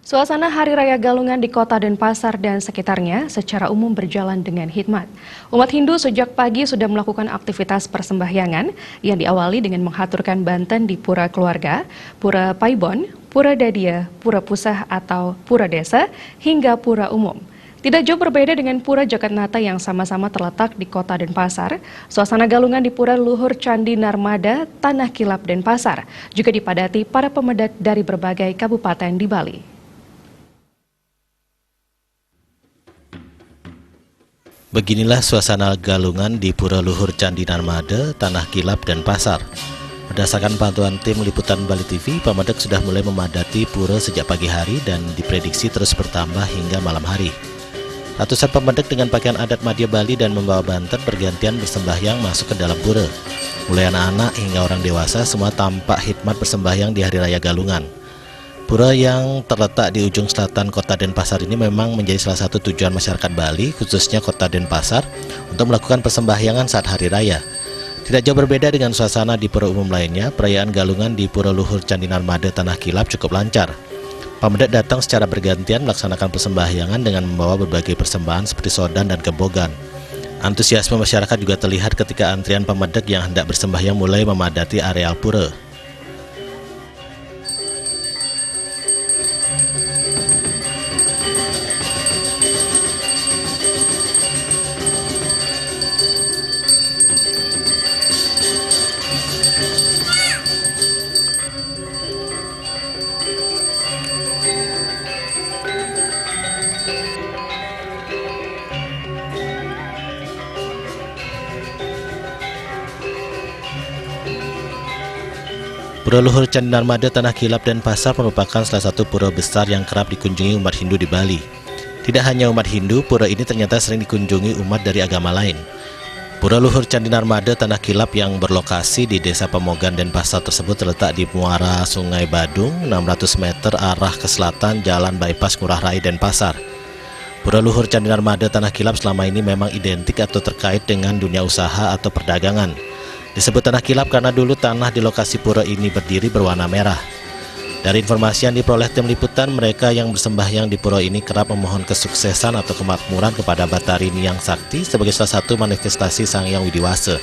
Suasana Hari Raya Galungan di Kota Denpasar dan sekitarnya secara umum berjalan dengan hikmat. Umat Hindu sejak pagi sudah melakukan aktivitas persembahyangan yang diawali dengan menghaturkan banten di Pura Keluarga, Pura Paibon, Pura Dadia, Pura Pusah atau Pura Desa, hingga Pura Umum. Tidak jauh berbeda dengan Pura Jagatnata yang sama-sama terletak di Kota Denpasar, suasana Galungan di Pura Luhur Candi Narmada, Tanah Kilap Denpasar juga dipadati para pemedak dari berbagai kabupaten di Bali. Beginilah suasana Galungan di Pura Luhur Candi Narmada, Tanah Kilap, Denpasar. Berdasarkan pantauan tim liputan Bali TV, pemedak sudah mulai memadati pura sejak pagi hari dan diprediksi terus bertambah hingga malam hari. Ratusan pemedak dengan pakaian adat Madya Bali dan membawa banten bergantian bersembahyang masuk ke dalam pura. Mulai anak-anak hingga orang dewasa semua tampak hikmat bersembahyang di Hari Raya Galungan. Pura yang terletak di ujung selatan Kota Denpasar ini memang menjadi salah satu tujuan masyarakat Bali, khususnya Kota Denpasar, untuk melakukan persembahyangan saat Hari Raya. Tidak jauh berbeda dengan suasana di pura umum lainnya, perayaan Galungan di Pura Luhur Candi Narmada Tanah Kilap cukup lancar. Pemedak datang secara bergantian melaksanakan persembahyangan dengan membawa berbagai persembahan seperti sodan dan kebogan. Antusiasme masyarakat juga terlihat ketika antrian pemedak yang hendak bersembahyang mulai memadati areal pura. Pura Luhur Candi Narmada Tanah Kilap Denpasar merupakan salah satu pura besar yang kerap dikunjungi umat Hindu di Bali. Tidak hanya umat Hindu, pura ini ternyata sering dikunjungi umat dari agama lain. Pura Luhur Candi Narmada Tanah Kilap yang berlokasi di Desa Pemogan Denpasar tersebut terletak di muara Sungai Badung, 600 meter arah ke selatan Jalan Bypass Ngurah Rai Denpasar. Pura Luhur Candi Narmada Tanah Kilap selama ini memang identik atau terkait dengan dunia usaha atau perdagangan. Disebut Tanah Kilap karena dulu tanah di lokasi pura ini berdiri berwarna merah. Dari informasi yang diperoleh tim liputan, mereka yang bersembahyang di pura ini kerap memohon kesuksesan atau kemakmuran kepada Batari Niyang Sakti sebagai salah satu manifestasi Sang Hyang Widiwasa.